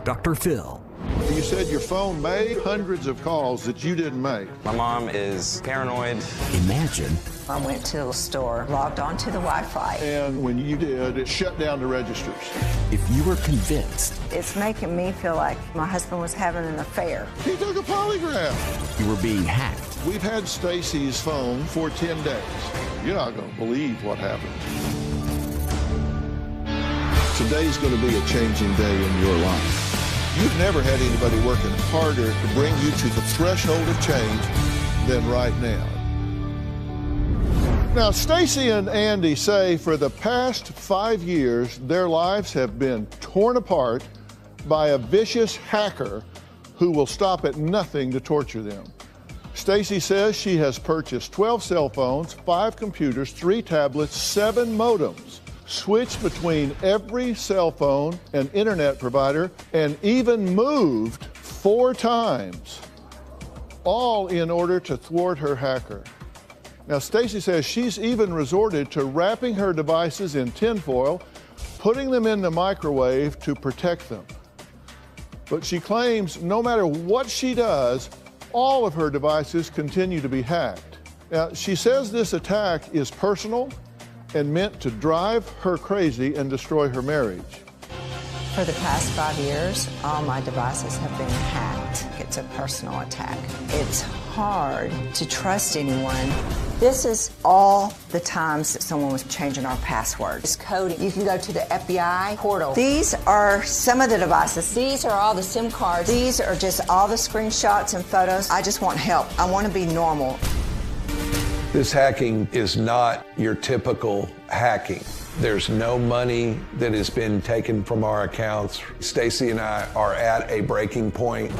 Dr. Phil. You said your phone made hundreds of calls that you didn't make. My mom is paranoid. Imagine. I went to the store, logged onto the Wi-Fi. And when you did, it shut down the registers. If you were convinced. It's making me feel like my husband was having an affair. He took a polygraph. You were being hacked. We've had Stacy's phone for 10 days. You're not going to believe what happened. Today's going to be a changing day in your life. You've never had anybody working harder to bring you to the threshold of change than right now. Now, Stacy and Andy say for the past 5 years, their lives have been torn apart by a vicious hacker who will stop at nothing to torture them. Stacy says she has purchased 12 cell phones, 5 computers, 3 tablets, 7 modems, switched between every cell phone and internet provider, and even moved 4 times, all in order to thwart her hacker. Now, Stacy says she's even resorted to wrapping her devices in tinfoil, putting them in the microwave to protect them. But she claims no matter what she does, all of her devices continue to be hacked. Now, she says this attack is personal and meant to drive her crazy and destroy her marriage. For the past 5 years, all my devices have been hacked. It's a personal attack. It's hard to trust anyone. This is all the times that someone was changing our password. This code, you can go to the FBI portal. These are some of the devices. These are all the SIM cards. These are just all the screenshots and photos. I just want help. I want to be normal. This hacking is not your typical hacking. There's no money that has been taken from our accounts. Stacy and I are at a breaking point.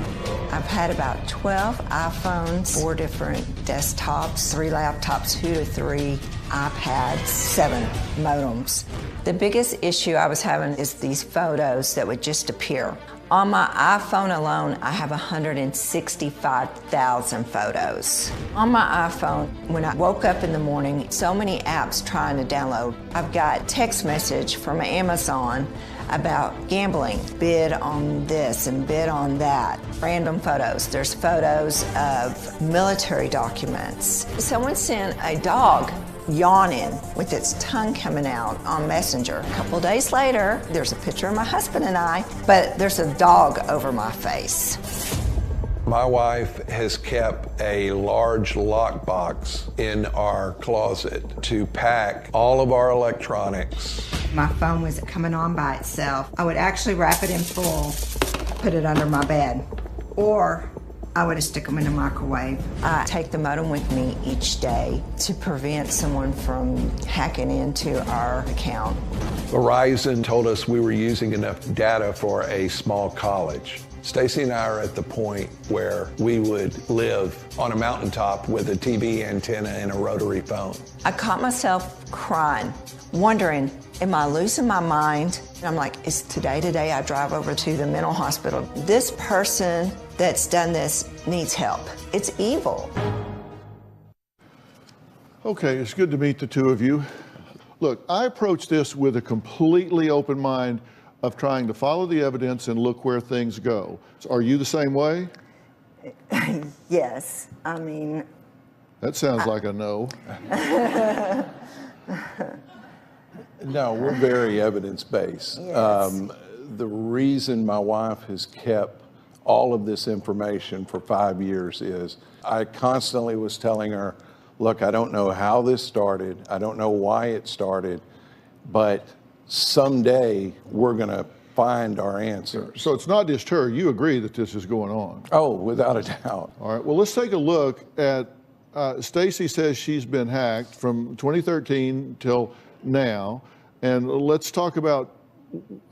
I've had about 12 iPhones, 4 different desktops, 3 laptops, 2 to 3 iPads, 7 modems. The biggest issue I was having is these photos that would just appear. On my iPhone alone, I have 165,000 photos. On my iPhone, when I woke up in the morning, so many apps trying to download. I've got text message from Amazon about gambling, bid on this and bid on that. Random photos. There's photos of military documents. Someone sent a dog yawning with its tongue coming out on Messenger. A couple days later, there's a picture of my husband and I, but there's a dog over my face. My wife has kept a large lockbox in our closet to pack all of our electronics. My phone was coming on by itself. I would actually wrap it in foil, put it under my bed, or I would stick them in the microwave. I take the modem with me each day to prevent someone from hacking into our account. Verizon told us we were using enough data for a small college. Stacy and I are at the point where we would live on a mountaintop with a TV antenna and a rotary phone. I caught myself crying, wondering, am I losing my mind? And I'm like, is today the day I drive over to the mental hospital? This person that's done this needs help. It's evil. Okay, it's good to meet the two of you. Look, I approach this with a completely open mind of trying to follow the evidence and look where things go. So are you the same way? Yes, I mean... That sounds like a no. No, we're very evidence-based. Yes. The reason my wife has kept all of this information for 5 years is I constantly was telling her, look, I don't know how this started. I don't know why it started, but someday we're going to find our answer. So it's not just her. You agree that this is going on? Oh, without a doubt. All right. Well, let's take a look at, Stacy says she's been hacked from 2013 till now. And let's talk about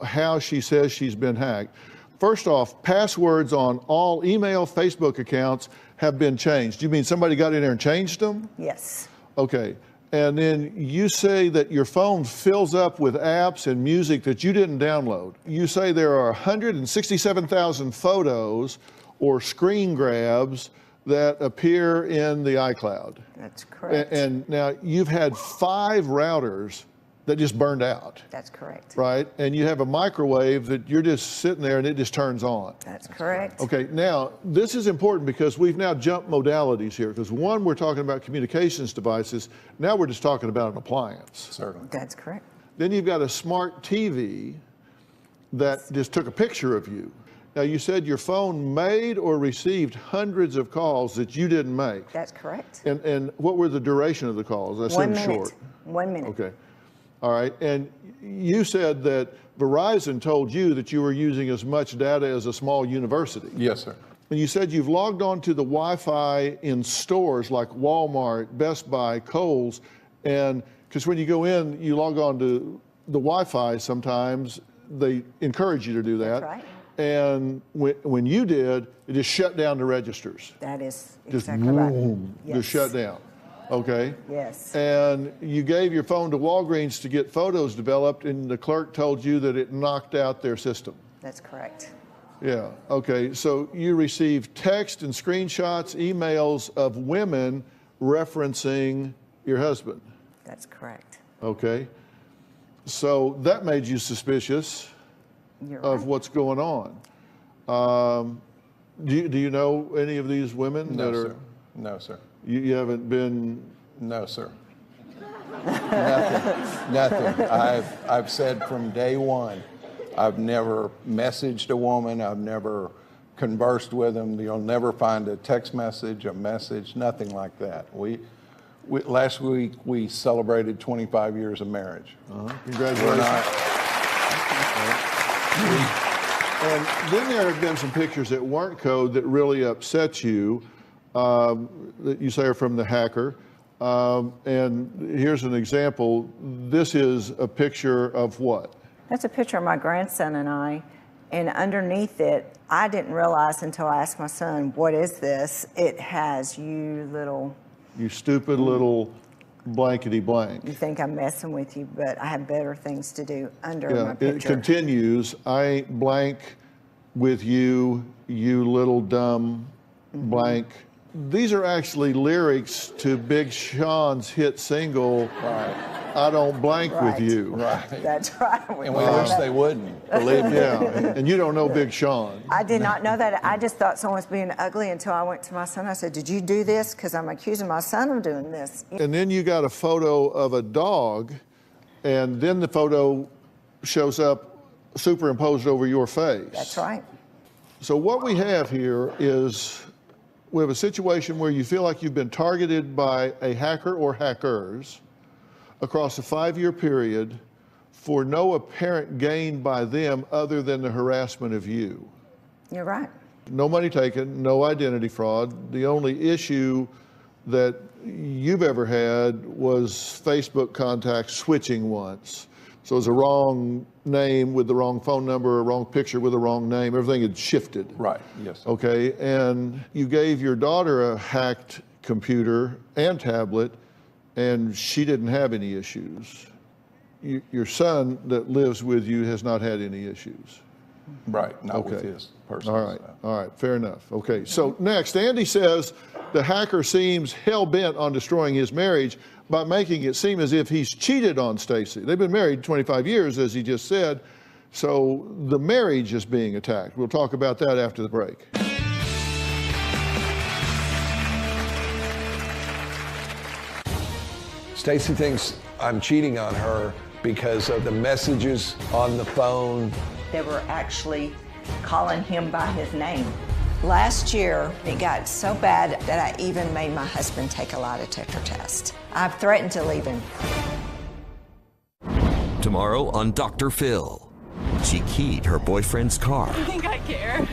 how she says she's been hacked. First off, passwords on all email, Facebook accounts have been changed. You mean somebody got in there and changed them? Yes. Okay. And then you say that your phone fills up with apps and music that you didn't download. You say there are 167,000 photos or screen grabs that appear in the iCloud. That's correct. And now you've had 5 routers that just burned out. That's correct. Right? And you have a microwave that you're just sitting there and it just turns on. That's correct. Okay, now this is important because we've now jumped modalities here. Because one, we're talking about communications devices. Now we're just talking about an appliance. Certainly. That's correct. Then you've got a smart TV that just took a picture of you. Now you said your phone made or received hundreds of calls that you didn't make. That's correct. And what were the duration of the calls? I assume 1 minute. short. 1 minute. Okay. All right. And you said that Verizon told you that you were using as much data as a small university. Yes, sir. And you said you've logged on to the Wi-Fi in stores like Walmart, Best Buy, Kohl's, and because when you go in, you log on to the Wi-Fi sometimes, they encourage you to do that. That's right. And when you did, it just shut down the registers. That is Just exactly right. boom, Yes. just shut down. Okay? Yes. And you gave your phone to Walgreens to get photos developed, and the clerk told you that it knocked out their system. That's correct. Yeah, okay. So you received text and screenshots, emails of women referencing your husband. That's correct. Okay. So that made you suspicious You're of right. what's going on. Do you know any of these women No, that are? sir. No, sir. You haven't been. No, sir. Nothing. I've said from day one, I've never messaged a woman. I've never conversed with them. You'll never find a text message, a message, nothing like that. Last week we celebrated 25 years of marriage. Congratulations. And then there have been some pictures that weren't code that really upset you, that you say are from the hacker. And here's an example. This is a picture of what? That's a picture of my grandson and I, and underneath it, I didn't realize until I asked my son, what is this? It has you little, You stupid little blankety blank. you think I'm messing with you, but I have better things to do under my Yeah, it picture. continues. I ain't blank with you, you little dumb blank. These are actually lyrics to Big Sean's hit single, I Don't Blank Right. with You. Right. That's right. And we wish they wouldn't, believe me. Yeah, and you don't know Big Sean. I did not know that. I just thought someone was being ugly until I went to my son. I said, did you do this? Because I'm accusing my son of doing this. And then you got a photo of a dog, and then the photo shows up superimposed over your face. That's right. So what we have here is we have a situation where you feel like you've been targeted by a hacker or hackers across a 5-year period for no apparent gain by them other than the harassment of you. You're right. No money taken, no identity fraud. The only issue that you've ever had was Facebook contacts switching once. So it was a wrong name with the wrong phone number, a wrong picture with the wrong name. Everything had shifted. Right, yes. Okay, and you gave your daughter a hacked computer and tablet, and she didn't have any issues. Your son that lives with you has not had any issues. Right, not with Okay. his personal All right, stuff. all right, fair enough. Okay, so next, Andy says the hacker seems hell-bent on destroying his marriage by making it seem as if he's cheated on Stacy. They've been married 25 years, as he just said, so the marriage is being attacked. We'll talk about that after the break. Stacy thinks I'm cheating on her because of the messages on the phone. They were actually calling him by his name. Last year, it got so bad that I even made my husband take a lie detector test. I've threatened to leave him. Tomorrow on Dr. Phil. She keyed her boyfriend's car, I think I care.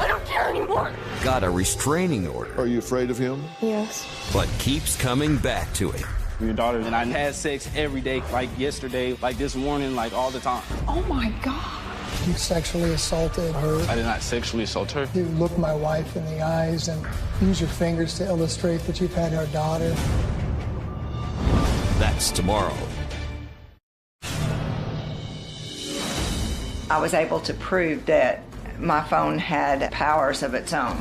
I don't care anymore. got a restraining order, Are you afraid of him? Yes. but keeps coming back to him. Your daughter and I had sex every day, like yesterday, like this morning, like all the time. Oh my God. You sexually assaulted her. I did not sexually assault her. You look my wife in the eyes and use your fingers to illustrate that you've had her daughter. That's tomorrow. I was able to prove that my phone had powers of its own.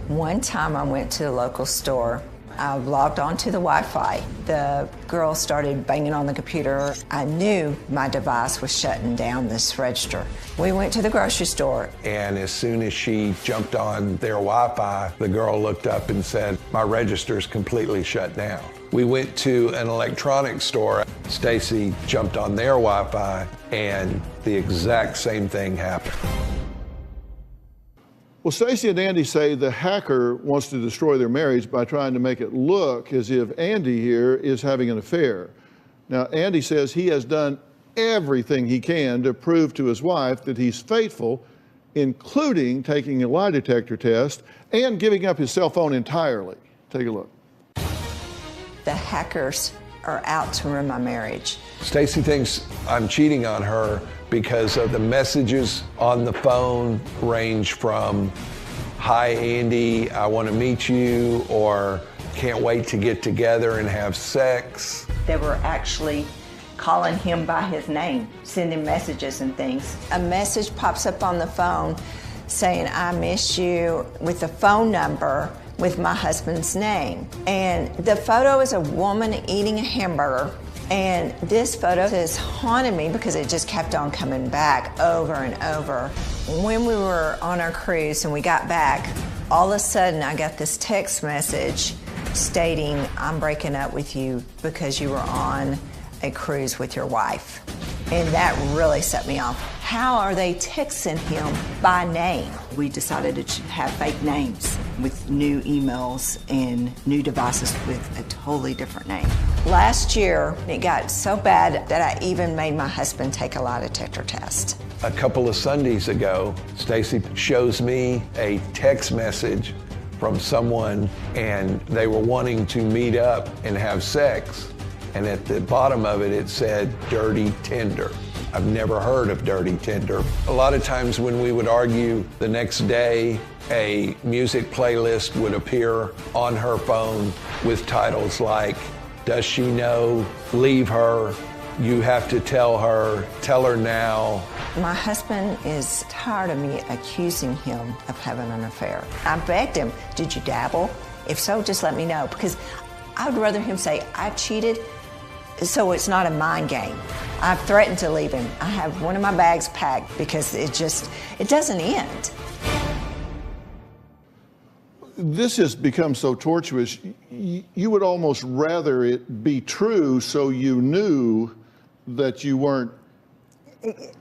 One time I went to the local store I logged onto the Wi-Fi. The girl started banging on the computer. I knew my device was shutting down this register. We went to the grocery store. And as soon as she jumped on their Wi-Fi, the girl looked up and said, "My register's completely shut down." We went to an electronics store. Stacy jumped on their Wi-Fi, and the exact same thing happened. Well, Stacy and Andy say the hacker wants to destroy their marriage by trying to make it look as if Andy here is having an affair. Now, Andy says he has done everything he can to prove to his wife that he's faithful, including taking a lie detector test and giving up his cell phone entirely. Take a look. The hackers are out to ruin my marriage. Stacy thinks I'm cheating on her because of the messages on the phone range from, "Hi Andy, I want to meet you," or "Can't wait to get together and have sex." They were actually calling him by his name, sending messages and things. A message pops up on the phone saying, "I miss you," with the phone number with my husband's name. And the photo is a woman eating a hamburger. And this photo has haunted me because it just kept on coming back over and over. When we were on our cruise and we got back, all of a sudden I got this text message stating, "I'm breaking up with you because you were on a cruise with your wife." And that really set me off. How are they texting him by name? We decided to have fake names with new emails and new devices with a totally different name. Last year, it got so bad that I even made my husband take a lie detector test. A couple of Sundays ago, Stacy shows me a text message from someone, and they were wanting to meet up and have sex. And at the bottom of it, it said, "Dirty Tinder." I've never heard of Dirty Tinder. A lot of times when we would argue the next day, a music playlist would appear on her phone with titles like, "Does she know?" "Leave her," "You have to tell her," "Tell her now." My husband is tired of me accusing him of having an affair. I begged him, "Did you dabble? If so, just let me know," because I would rather him say, "I cheated," so it's not a mind game. I've threatened to leave him. I have one of my bags packed because it doesn't end. This has become so tortuous. You would almost rather it be true so you knew that you weren't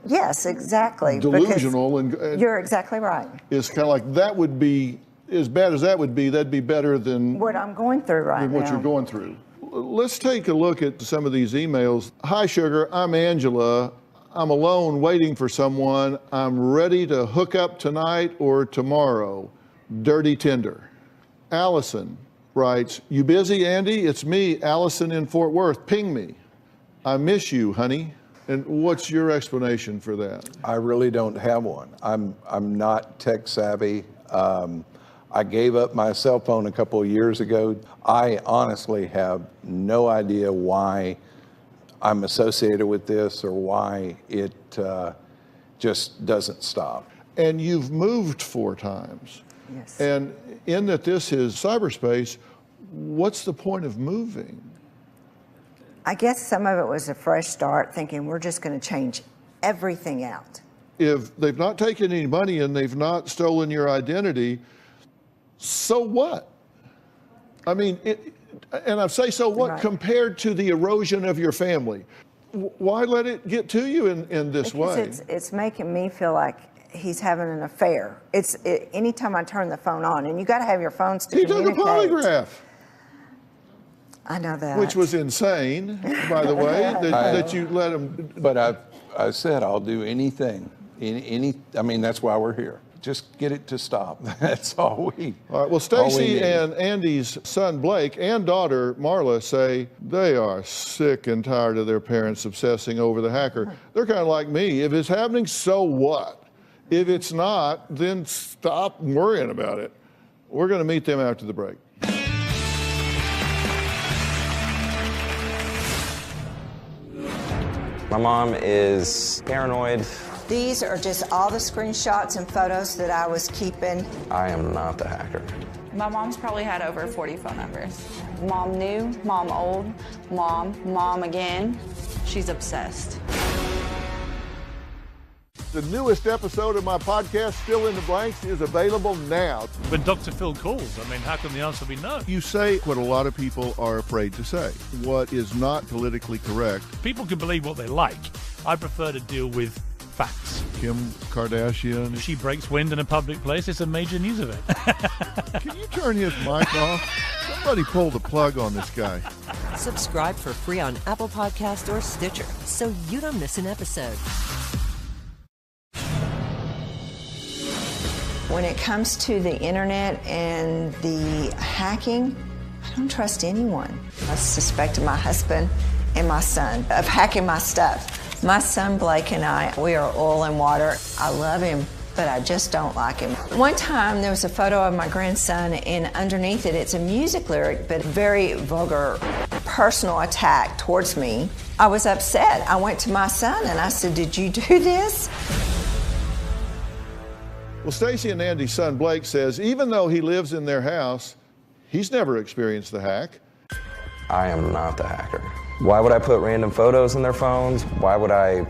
Yes, exactly. delusional. And you're exactly right. It's kind of like that would be, as bad as that would be, that'd be better than what I'm going through right now. What you're going through. Let's take a look at some of these emails. "Hi, Sugar, I'm Angela. I'm alone waiting for someone. I'm ready to hook up tonight or tomorrow. Dirty Tinder." Allison writes, "You busy, Andy? It's me, Allison in Fort Worth. Ping me. I miss you, honey." And what's your explanation for that? I really don't have one. I'm not tech savvy. I gave up my cell phone a couple of years ago. I honestly have no idea why I'm associated with this or why it just doesn't stop. And you've moved 4 times. Yes. And in that this is cyberspace, what's the point of moving? I guess some of it was a fresh start, thinking we're just going to change everything out. If they've not taken any money and they've not stolen your identity, so what? I mean, and I say so what Right. compared to the erosion of your family? Why let it get to you in this way? It's making me feel like he's having an affair. Anytime I turn the phone on, and you got to have your phones to He took a communicate. polygraph, I know that. which was insane, by the way, that you let him. But I said I'll do anything. I mean, that's why we're here. Just get it to stop. That's all we. All right. Well, Stacy and Andy's son Blake and daughter Marla say they are sick and tired of their parents obsessing over the hacker. They're kind of like me. If it's happening, so what? If it's not, then stop worrying about it. We're going to meet them after the break. My mom is paranoid. These are just all the screenshots and photos that I was keeping. I am not the hacker. My mom's probably had over 40 phone numbers. Mom new, mom old, mom again. She's obsessed. The newest episode of my podcast, Fill in the Blanks, is available now. When Dr. Phil calls, I mean, how can the answer be no? You say what a lot of people are afraid to say, what is not politically correct. People can believe what they like. I prefer to deal with facts. Kim Kardashian. If she breaks wind in a public place, it's a major news event. Can you turn his mic off? Somebody pull the plug on this guy. Subscribe for free on Apple Podcast or Stitcher so you don't miss an episode. When it comes to the internet and the hacking, I don't trust anyone. I suspected my husband and my son of hacking my stuff. My son Blake and I, we are oil and water. I love him, but I just don't like him. One time there was a photo of my grandson, and underneath it, it's a music lyric, but very vulgar, personal attack towards me. I was upset. I went to my son and I said, "Did you do this?" Well, Stacy and Andy's son Blake says even though he lives in their house, he's never experienced the hack. I am not the hacker. Why would I put random photos in their phones? Why would I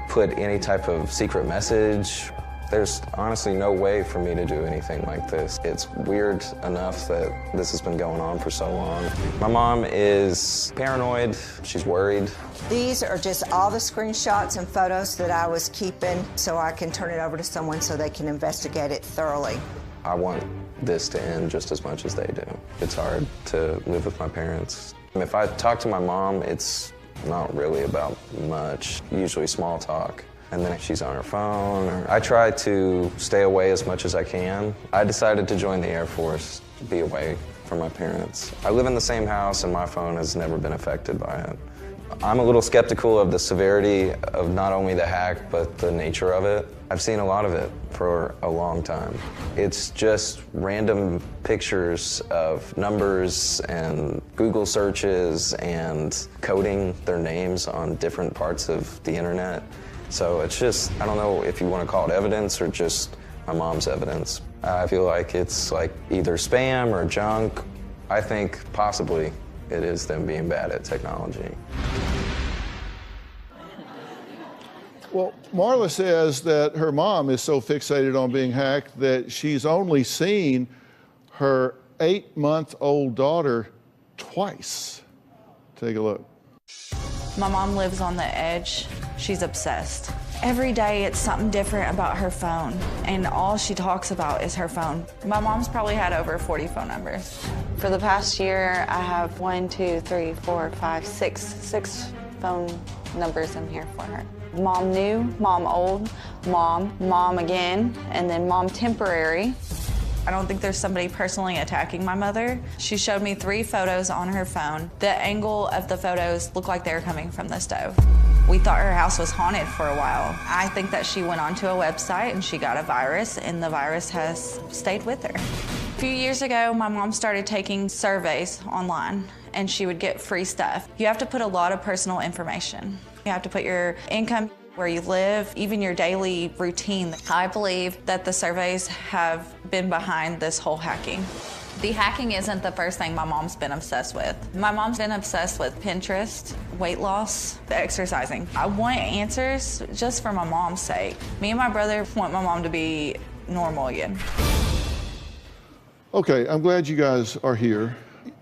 put any type of secret message? There's honestly no way for me to do anything like this. It's weird enough that this has been going on for so long. My mom is paranoid. She's worried. These are just all the screenshots and photos that I was keeping so I can turn it over to someone so they can investigate it thoroughly. I want this to end just as much as they do. It's hard to live with my parents. If I talk to my mom, it's not really about much, usually small talk. And then if she's on her phone, I try to stay away as much as I can. I decided to join the Air Force to be away from my parents. I live in the same house and my phone has never been affected by it. I'm a little skeptical of the severity of not only the hack, but the nature of it. I've seen a lot of it for a long time. It's just random pictures of numbers and Google searches and coding their names on different parts of the internet. So it's just, I don't know if you want to call it evidence or just my mom's evidence. I feel like it's like either spam or junk. I think possibly it is them being bad at technology. Well, Marla says that her mom is so fixated on being hacked that she's only seen her 8-month-old daughter twice. Take a look. My mom lives on the edge. She's obsessed. Every day it's something different about her phone, and all she talks about is her phone. My mom's probably had over 40 phone numbers. For the past year, I have 6 phone numbers in here for her. Mom new, mom old, mom again, and then mom temporary. I don't think there's somebody personally attacking my mother. She showed me 3 photos on her phone. The angle of the photos looked like they were coming from the stove. We thought her house was haunted for a while. I think that she went onto a website and she got a virus, and the virus has stayed with her. A few years ago, my mom started taking surveys online, and she would get free stuff. You have to put a lot of personal information. You have to put your income, where you live, even your daily routine. I believe that the surveys have been behind this whole hacking. The hacking isn't the first thing my mom's been obsessed with. My mom's been obsessed with Pinterest, weight loss, exercising. I want answers just for my mom's sake. Me and my brother want my mom to be normal again. Okay, I'm glad you guys are here.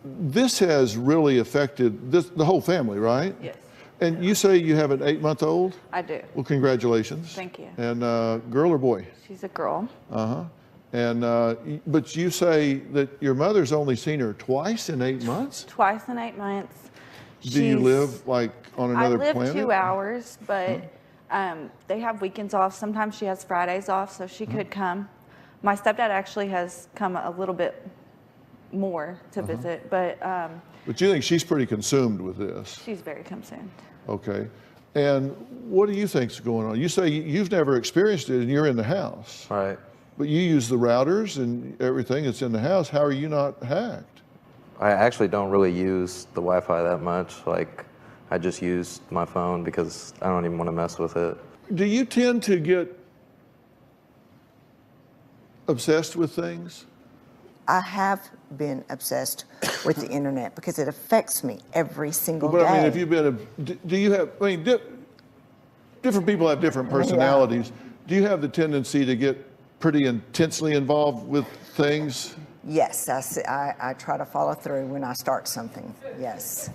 This has really affected the whole family, right? Yes. And you say you have an 8-month-old? I do. Well, congratulations. Thank you. And girl or boy? She's a girl. Uh-huh. And but you say that your mother's only seen her twice in 8 months? Twice in 8 months. Do you live like on another planet? I live 2 hours, but they have weekends off. Sometimes she has Fridays off, so she could come. My stepdad actually has come a little bit more to visit, but you think she's pretty consumed with this? She's very consumed. Okay. And what do you think's going on? You say you've never experienced it and you're in the house. Right. But you use the routers and everything that's in the house. How are you not hacked? I actually don't really use the Wi-Fi that much. Like, I just use my phone because I don't even want to mess with it. Do you tend to get obsessed with things? I have been obsessed with the internet because it affects me every single But day. I mean, if you've been, do you have, I mean, different people have different personalities. Yeah. Do you have the tendency to get pretty intensely involved with things? Yes, I try to follow through when I start something, yes.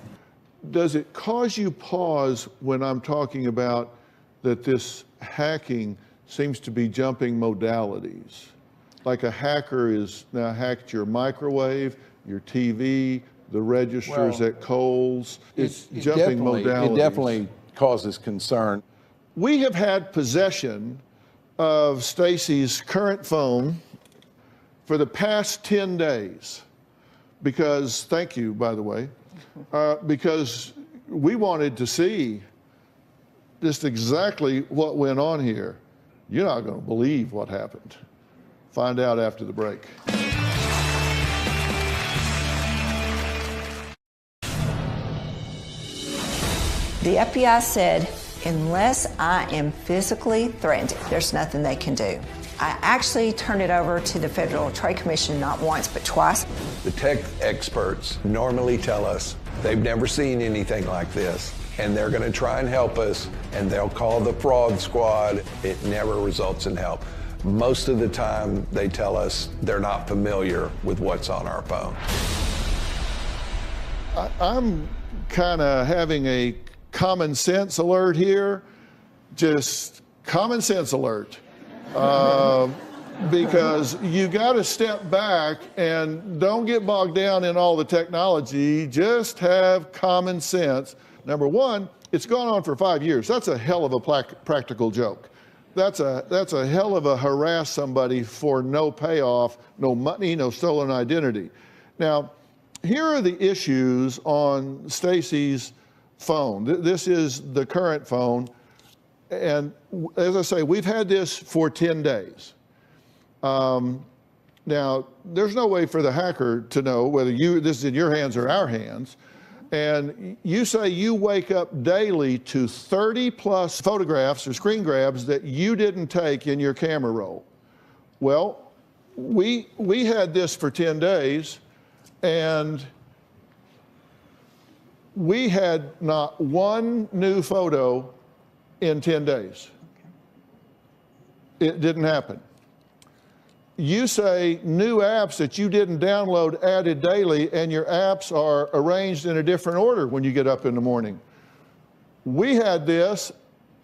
Does it cause you pause when I'm talking about that this hacking seems to be jumping modalities? Like a hacker is now hacked your microwave, your TV, the registers at Kohl's. It's jumping modalities. It definitely causes concern. We have had possession of Stacy's current phone for the past 10 days because, thank you, by the way, because we wanted to see just exactly what went on here. You're not going to believe what happened. Find out after the break. The FBI said, unless I am physically threatened, there's nothing they can do. I actually turned it over to the Federal Trade Commission not once, but twice. The tech experts normally tell us they've never seen anything like this, and they're going to try and help us, and they'll call the fraud squad. It never results in help. Most of the time, they tell us they're not familiar with what's on our phone. I'm kind of having a common sense alert here, just common sense alert. Because you got to step back and don't get bogged down in all the technology. Just have common sense. Number one, it's gone on for 5 years. That's a hell of a practical joke. That's a hell of a harass somebody for no payoff, no money, no stolen identity. Now, here are the issues on Stacy's phone. This is the current phone. And as I say, we've had this for 10 days. Now, there's no way for the hacker to know whether this is in your hands or our hands. And you say you wake up daily to 30 plus photographs or screen grabs that you didn't take in your camera roll. Well, we had this for 10 days, and we had not one new photo in 10 days. It didn't happen. You say new apps that you didn't download added daily, and your apps are arranged in a different order when you get up in the morning. We had this,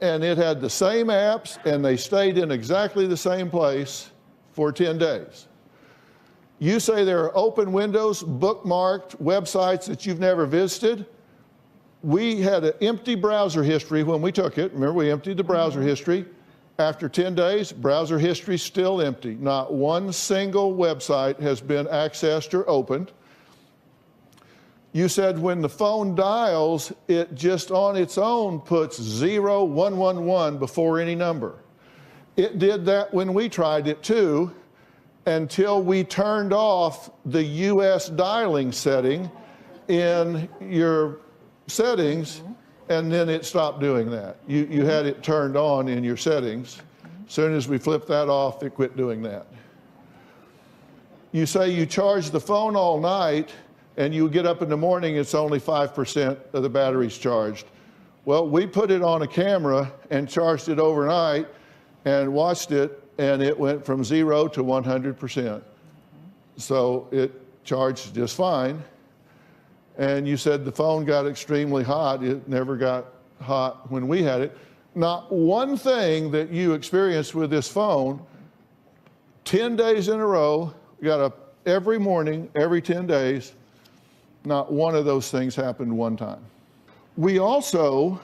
and it had the same apps, and they stayed in exactly the same place for 10 days. You say there are open windows, bookmarked websites that you've never visited. We had an empty browser history when we took it. Remember, we emptied the browser history. After 10 days, browser history still empty. Not one single website has been accessed or opened. You said when the phone dials, it just on its own puts 0111 before any number. It did that when we tried it too, until we turned off the US dialing setting in your settings, and then it stopped doing that. You had it turned on in your settings. As soon as we flipped that off, it quit doing that. You say you charge the phone all night, and you get up in the morning, it's only 5% of the battery's charged. Well, we put it on a camera and charged it overnight and watched it, and it went from 0 to 100%. So it charged just fine. And you said the phone got extremely hot. It never got hot when we had it. Not one thing that you experienced with this phone, 10 days in a row, got up every morning, every 10 days, not one of those things happened one time. We also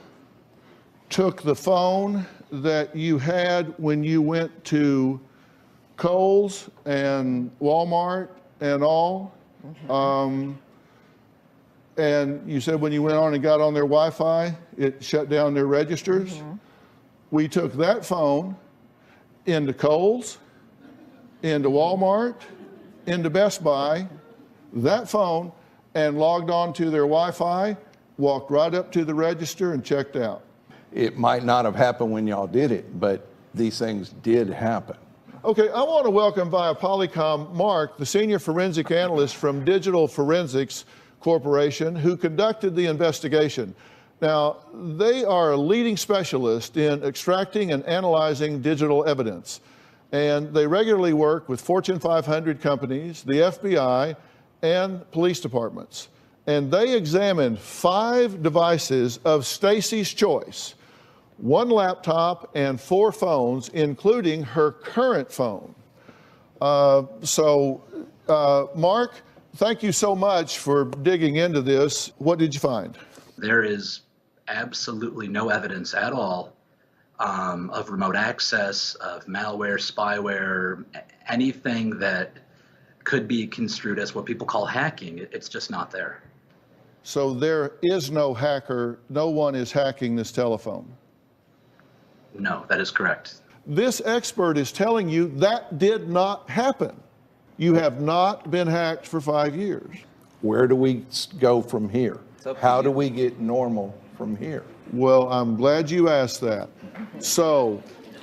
took the phone that you had when you went to Kohl's and Walmart and all. And you said when you went on and got on their Wi-Fi, it shut down their registers. We took that phone into Kohl's, into Walmart, into Best Buy, that phone, and logged on to their Wi-Fi, walked right up to the register and checked out. It might not have happened when y'all did it, but these things did happen. Okay, I want to welcome via Polycom Mark, the senior forensic analyst from Digital Forensics Corporation, who conducted the investigation. Now, they are a leading specialist in extracting and analyzing digital evidence. And they regularly work with Fortune 500 companies, the FBI, and police departments. And they examined 5 devices of Stacy's choice, 1 laptop and 4 phones, including her current phone. Mark, thank you so much for digging into this. What did you find? There is absolutely no evidence at all of remote access, of malware, spyware, anything that could be construed as what people call hacking. It's just not there. So there is no hacker, no one is hacking this telephone? No, that is correct. This expert is telling you that did not happen. You have not been hacked for 5 years. Where do we go from here? How do we get normal from here? Well, I'm glad you asked that. So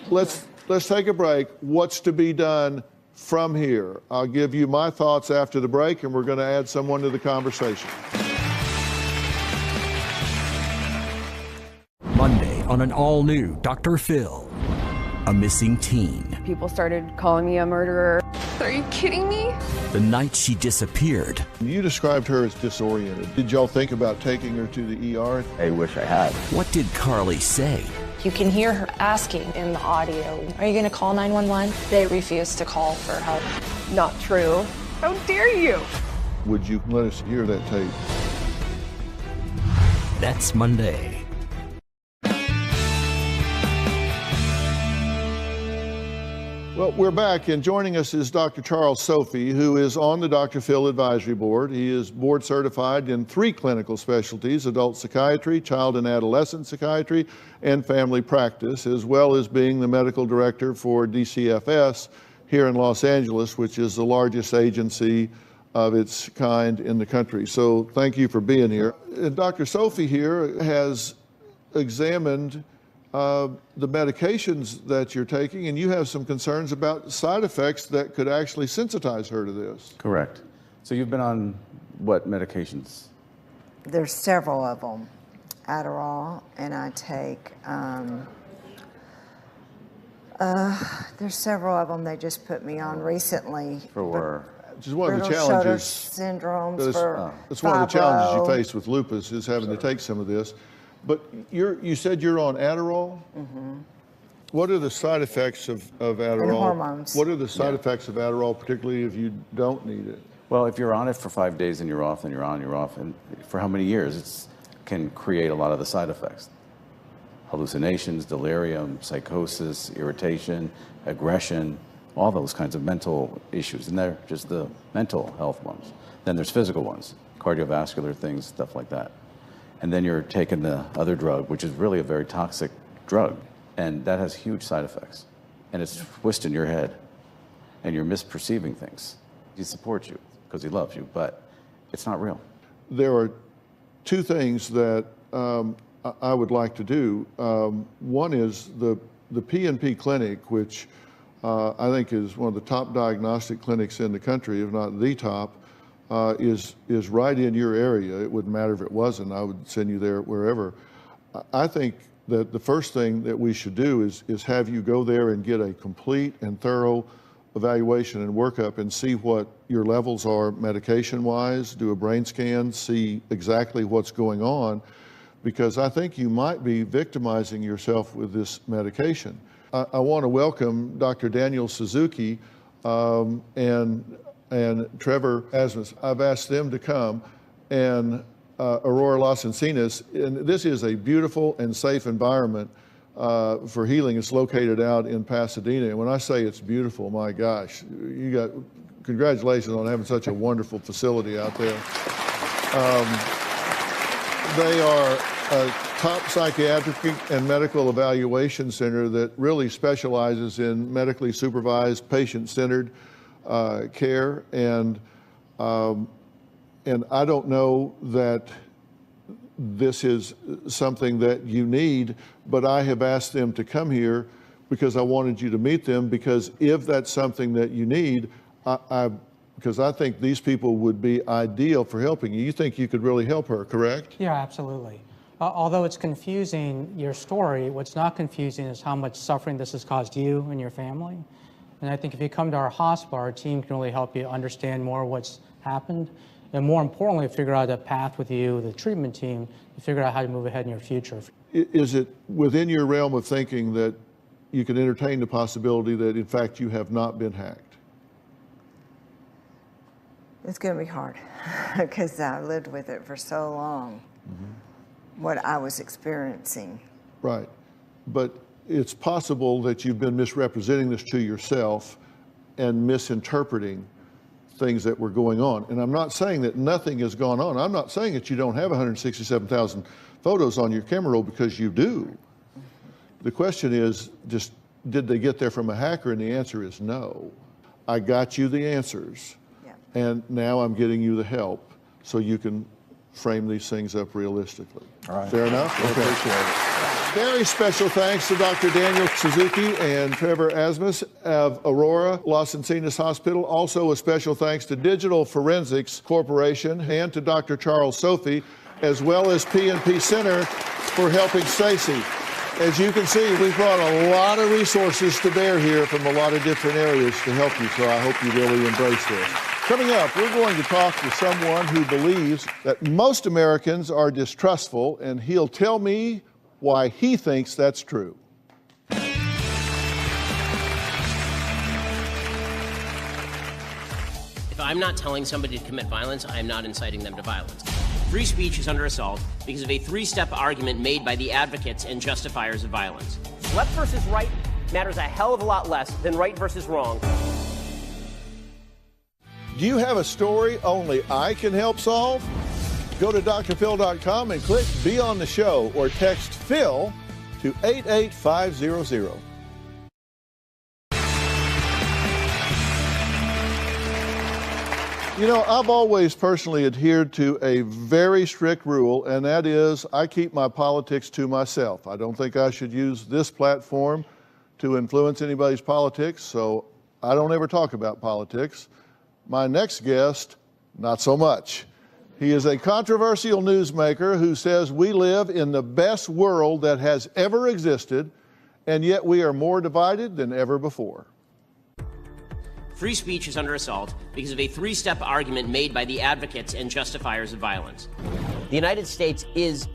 let's take a break. What's to be done from here? I'll give you my thoughts after the break, and we're going to add someone to the conversation. Monday on an all-new Dr. Phil. A missing teen. People started calling me a murderer. Are you kidding me? The night she disappeared. You described her as disoriented. Did y'all think about taking her to the ER? I wish I had. What did Carly say? You can hear her asking in the audio, are you going to call 911? They refused to call for help. Not true. How dare you? Would you let us hear that tape? That's Monday. Well, we're back, and joining us is Dr. Charles Sophie, who is on the Dr. Phil Advisory Board. He is board certified in 3 clinical specialties: adult psychiatry, child and adolescent psychiatry, and family practice, as well as being the medical director for DCFS here in Los Angeles, which is the largest agency of its kind in the country. So thank you for being here. And Dr. Sophie here has examined the medications that you're taking, and you have some concerns about side effects that could actually sensitize her to this. Correct. So you've been on what medications? There's several of them. Adderall, and I take, there's several of them they just put me on recently. For which is one of the brittle challenges. shoulder syndromes for It's one of the challenges you fibro. face with lupus, is having to take some of this. But you said you're on Adderall? Mm-hmm. What are the side effects of Adderall? And hormones. What are the side effects of Adderall, particularly if you don't need it? Well, if you're on it for 5 days and you're off, and you're on, you're off, and for how many years? It can create a lot of the side effects. Hallucinations, delirium, psychosis, irritation, aggression, all those kinds of mental issues. And they're just the mental health ones. Then there's physical ones, cardiovascular things, stuff like that. And then you're taking the other drug, which is really a very toxic drug. And that has huge side effects. And it's twisting your head. And you're misperceiving things. He supports you because he loves you, but it's not real. There are 2 things that I would like to do. One is the PNP clinic, which I think is one of the top diagnostic clinics in the country, if not the top, is right in your area. It wouldn't matter if it wasn't. I would send you there wherever. I think that the first thing that we should do is have you go there and get a complete and thorough evaluation and workup and see what your levels are medication-wise, do a brain scan, see exactly what's going on, because I think you might be victimizing yourself with this medication. I want to welcome Dr. Daniel Suzuki and Trevor Asmus. I've asked them to come, and Aurora Las Encinas, and this is a beautiful and safe environment for healing. It's located out in Pasadena, and when I say it's beautiful, my gosh, congratulations on having such a wonderful facility out there. They are a top psychiatric and medical evaluation center that really specializes in medically supervised, patient-centered care, and I don't know that this is something that you need, but I have asked them to come here because I wanted you to meet them, because if that's something that you need, because I think these people would be ideal for helping you. You think you could really help her, correct? Yeah, absolutely. Although it's confusing, your story, what's not confusing is how much suffering this has caused you and your family. And I think if you come to our hospital, our team can really help you understand more what's happened, and more importantly, figure out a path with you, the treatment team, to figure out how to move ahead in your future. Is it within your realm of thinking that you can entertain the possibility that, in fact, you have not been hacked? It's going to be hard because I lived with it for so long, what I was experiencing. Right. But it's possible that you've been misrepresenting this to yourself and misinterpreting things that were going on. And I'm not saying that nothing has gone on. I'm not saying that you don't have 167,000 photos on your camera roll, because you do. The question is, just did they get there from a hacker? And the answer is no. I got you the answers. And now I'm getting you the help so you can frame these things up realistically. All right. Fair enough? I appreciate it. Very special thanks to Dr. Daniel Suzuki and Trevor Asmus of Aurora Los Encinas Hospital. Also a special thanks to Digital Forensics Corporation and to Dr. Charles Sophie, as well as P&P Center for helping Stacy. As you can see, we've brought a lot of resources to bear here from a lot of different areas to help you, so I hope you really embrace this. Coming up, we're going to talk to someone who believes that most Americans are distrustful, and he'll tell me why he thinks that's true. If I'm not telling somebody to commit violence, I am not inciting them to violence. Free speech is under assault because of a three-step argument made by the advocates and justifiers of violence. Left versus right matters a hell of a lot less than right versus wrong. Do you have a story only I can help solve? Go to drphil.com and click Be on the Show, or text Phil to 88500. You know, I've always personally adhered to a very strict rule, and that is I keep my politics to myself. I don't think I should use this platform to influence anybody's politics, so I don't ever talk about politics. My next guest, not so much. He is a controversial newsmaker who says we live in the best world that has ever existed, and yet we are more divided than ever before. Free speech is under assault because of a three-step argument made by the advocates and justifiers of violence. The United States is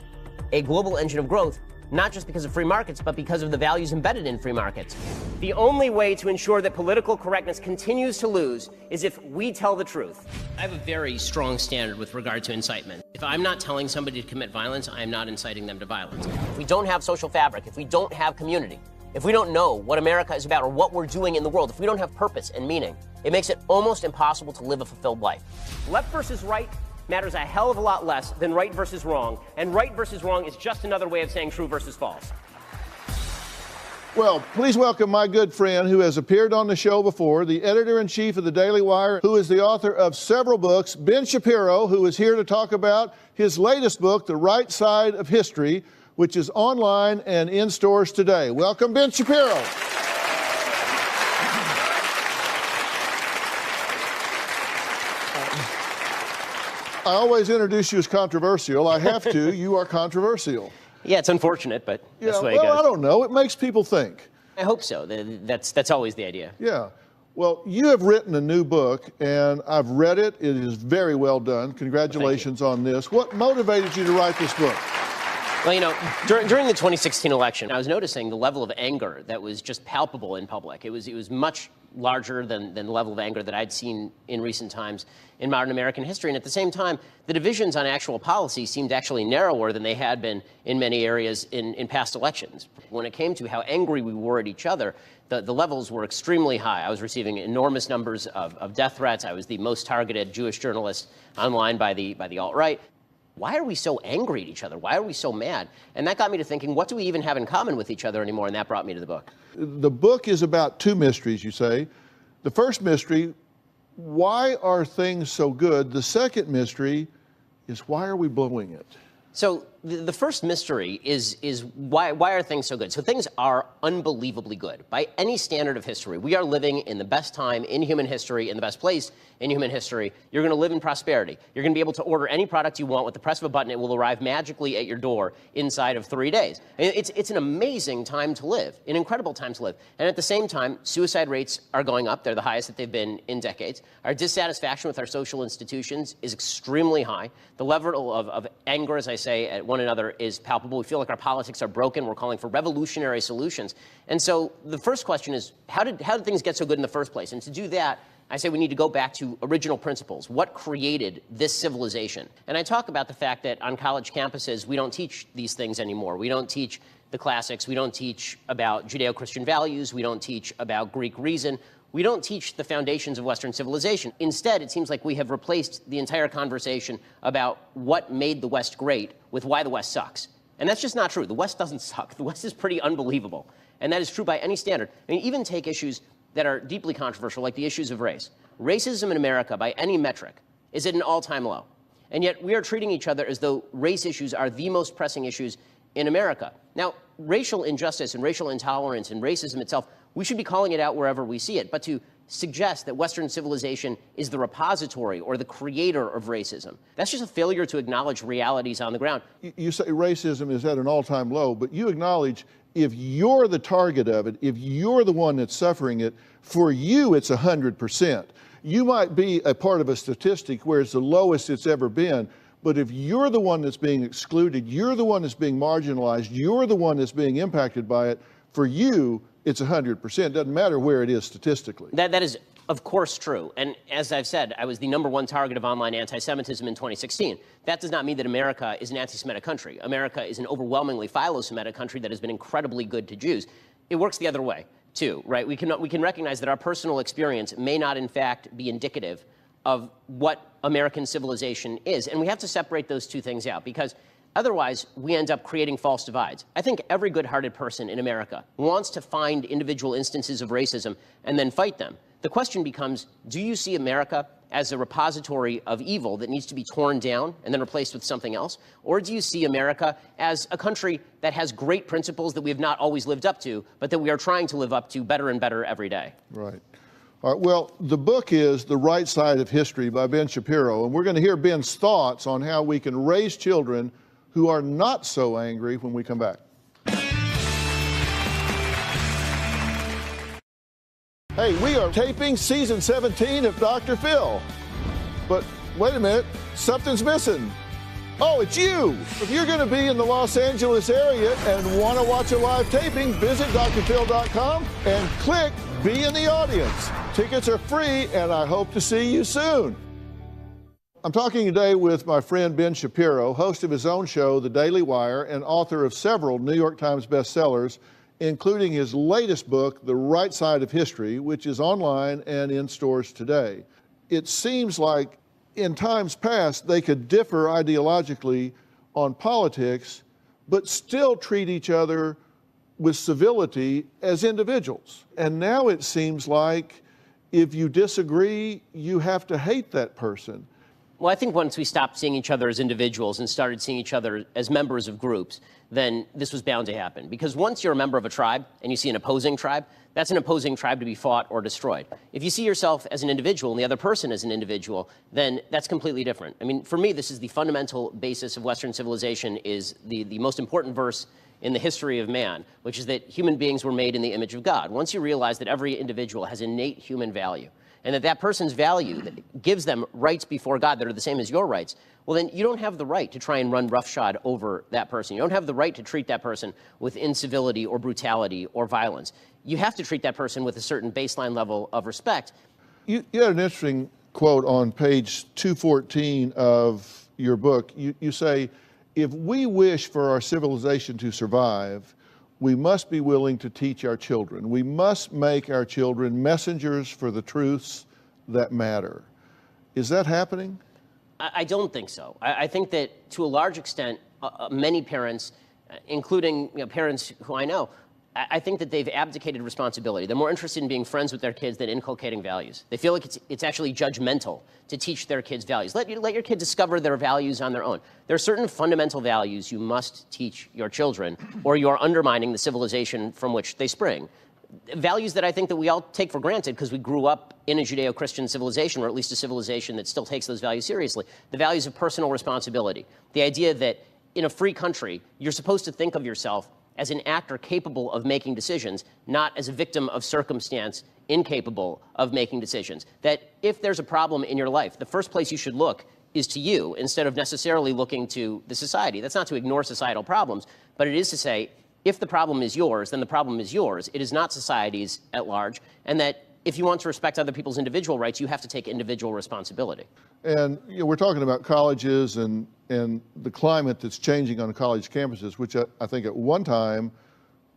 a global engine of growth, not just because of free markets, but because of the values embedded in free markets. The only way to ensure that political correctness continues to lose is if we tell the truth. I have a very strong standard with regard to incitement. If I'm not telling somebody to commit violence, I am not inciting them to violence. If we don't have social fabric, if we don't have community, if we don't know what America is about or what we're doing in the world, if we don't have purpose and meaning, it makes it almost impossible to live a fulfilled life. Left versus right matters a hell of a lot less than right versus wrong, and right versus wrong is just another way of saying true versus false. Well, please welcome my good friend who has appeared on the show before, the editor-in-chief of the Daily Wire, who is the author of several books, Ben Shapiro, who is here to talk about his latest book, The Right Side of History, which is online and in stores today. Welcome, Ben Shapiro. I always introduce you as controversial. I have to. You are controversial. Yeah, it's unfortunate, but that's the way it well, goes. I don't know. It makes people think. I hope so. That's always the idea. Yeah. Well, you have written a new book, and I've read it. It is very well done. Congratulations on this. What motivated you to write this book? Well, you know, during the 2016 election, I was noticing the level of anger that was just palpable in public. It was much larger than the level of anger that I'd seen in recent times in modern American history. And at the same time, the divisions on actual policy seemed actually narrower than they had been in many areas in past elections. When it came to how angry we were at each other, the levels were extremely high. I was receiving enormous numbers of death threats. I was the most targeted Jewish journalist online by the alt-right. Why are we so angry at each other? Why are we so mad? And that got me to thinking, what do we even have in common with each other anymore? And that brought me to the book. The book is about two mysteries, you say. The first mystery, why are things so good? The second mystery is, why are we blowing it? So the first mystery is why are things so good? So things are unbelievably good. By any standard of history, we are living in the best time in human history, in the best place in human history. You're going to live in prosperity. You're going to be able to order any product you want with the press of a button. It will arrive magically at your door inside of 3 days. It's an amazing time to live, an incredible time to live. And at the same time, suicide rates are going up. They're the highest that they've been in decades. Our dissatisfaction with our social institutions is extremely high. The level of anger, as I say, at one another is palpable. We feel like our politics are broken. We're calling for revolutionary solutions. And so the first question is, how did things get so good in the first place? And to do that, I say we need to go back to original principles. What created this civilization? And I talk about the fact that on college campuses, we don't teach these things anymore. We don't teach the classics. We don't teach about Judeo-Christian values. We don't teach about Greek reason. We don't teach the foundations of Western civilization. Instead, it seems like we have replaced the entire conversation about what made the West great with why the West sucks. And that's just not true. The West doesn't suck. The West is pretty unbelievable. And that is true by any standard. I mean, even take issues that are deeply controversial, like the issues of race. Racism in America, by any metric, is at an all-time low. And yet we are treating each other as though race issues are the most pressing issues in America. Now, racial injustice and racial intolerance and racism itself, we should be calling it out wherever we see it. But to suggest that Western civilization is the repository or the creator of racism, that's just a failure to acknowledge realities on the ground. You say racism is at an all-time low, but you acknowledge if you're the target of it, if you're the one that's suffering it, for you it's 100%. You might be a part of a statistic where it's the lowest it's ever been, but if you're the one that's being excluded, you're the one that's being marginalized, you're the one that's being impacted by it, for you it's 100%. It doesn't matter where it is statistically. That is, of course, true. And as I've said, I was the #1 target of online anti-Semitism in 2016. That does not mean that America is an anti-Semitic country. America is an overwhelmingly philo-Semitic country that has been incredibly good to Jews. It works the other way, too, right? We can recognize that our personal experience may not, in fact, be indicative of what American civilization is. And we have to separate those two things out, because otherwise, we end up creating false divides. I think every good-hearted person in America wants to find individual instances of racism and then fight them. The question becomes, do you see America as a repository of evil that needs to be torn down and then replaced with something else? Or do you see America as a country that has great principles that we have not always lived up to, but that we are trying to live up to better and better every day? Right. All right. Well, the book is The Right Side of History by Ben Shapiro, and we're going to hear Ben's thoughts on how we can raise children who are not so angry when we come back. Hey, we are taping season 17 of Dr. Phil. But wait a minute, something's missing. Oh, it's you! If you're going to be in the Los Angeles area and want to watch a live taping, visit drphil.com and click Be in the Audience. Tickets are free, and I hope to see you soon. I'm talking today with my friend Ben Shapiro, host of his own show, The Daily Wire, and author of several New York Times bestsellers, including his latest book, The Right Side of History, which is online and in stores today. It seems like in times past they could differ ideologically on politics, but still treat each other with civility as individuals. And now it seems like if you disagree, you have to hate that person. Well, I think once we stopped seeing each other as individuals and started seeing each other as members of groups, then this was bound to happen. Because once you're a member of a tribe and you see an opposing tribe, that's an opposing tribe to be fought or destroyed. If you see yourself as an individual and the other person as an individual, then that's completely different. I mean, for me, this is the fundamental basis of Western civilization, is the most important verse in the history of man, which is that human beings were made in the image of God. Once you realize that every individual has innate human value, and that person's value that gives them rights before God that are the same as your rights, well, then you don't have the right to try and run roughshod over that person. You don't have the right to treat that person with incivility or brutality or violence. You have to treat that person with a certain baseline level of respect. You had an interesting quote on page 214 of your book. You say, if we wish for our civilization to survive, we must be willing to teach our children. We must make our children messengers for the truths that matter. Is that happening? I don't think so. I think that to a large extent, many parents, including parents who I know, I think that they've abdicated responsibility. They're more interested in being friends with their kids than inculcating values. They feel like it's actually judgmental to teach their kids values. Let your kids discover their values on their own. There are certain fundamental values you must teach your children, or you are undermining the civilization from which they spring. Values that I think that we all take for granted because we grew up in a Judeo-Christian civilization, or at least a civilization that still takes those values seriously. The values of personal responsibility. The idea that in a free country, you're supposed to think of yourself as an actor capable of making decisions, not as a victim of circumstance incapable of making decisions. That if there's a problem in your life, the first place you should look is to you instead of necessarily looking to the society. That's not to ignore societal problems, but it is to say, if the problem is yours, then the problem is yours. It is not society's at large, and that if you want to respect other people's individual rights, you have to take individual responsibility. And we're talking about colleges and the climate that's changing on college campuses, which I think at one time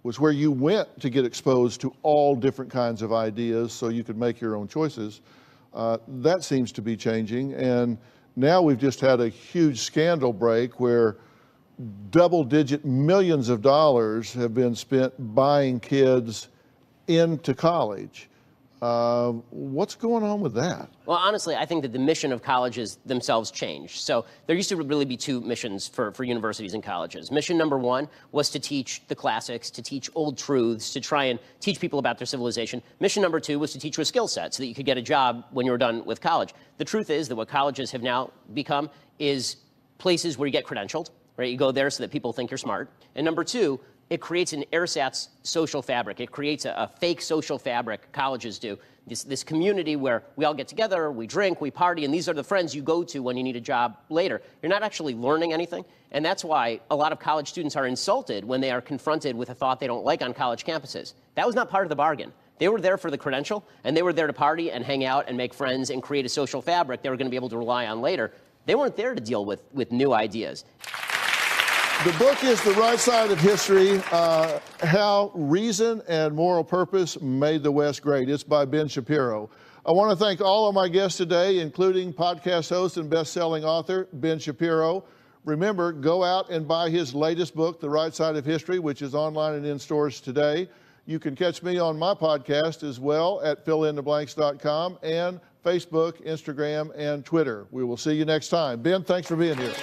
was where you went to get exposed to all different kinds of ideas so you could make your own choices. That seems to be changing. And now we've just had a huge scandal break where double-digit millions of dollars have been spent buying kids into college. What's going on with that? Well, honestly, I think that the mission of colleges themselves changed. So there used to really be two missions for universities and colleges. Mission number one was to teach the classics, to teach old truths, to try and teach people about their civilization. Mission number two was to teach you a skill set so that you could get a job when you were done with college. The truth is that what colleges have now become is places where you get credentialed, right? You go there so that people think you're smart. And number two, it creates an ersatz social fabric. It creates a fake social fabric, colleges do. This community where we all get together, we drink, we party, and these are the friends you go to when you need a job later. You're not actually learning anything, and that's why a lot of college students are insulted when they are confronted with a thought they don't like on college campuses. That was not part of the bargain. They were there for the credential, and they were there to party and hang out and make friends and create a social fabric they were going to be able to rely on later. They weren't there to deal with new ideas. The book is The Right Side of History, How Reason and Moral Purpose Made the West Great. It's by Ben Shapiro. I want to thank all of my guests today, including podcast host and best-selling author Ben Shapiro. Remember, go out and buy his latest book, The Right Side of History, which is online and in stores today. You can catch me on my podcast as well at fillintheblanks.com and Facebook, Instagram, and Twitter. We will see you next time. Ben, thanks for being here.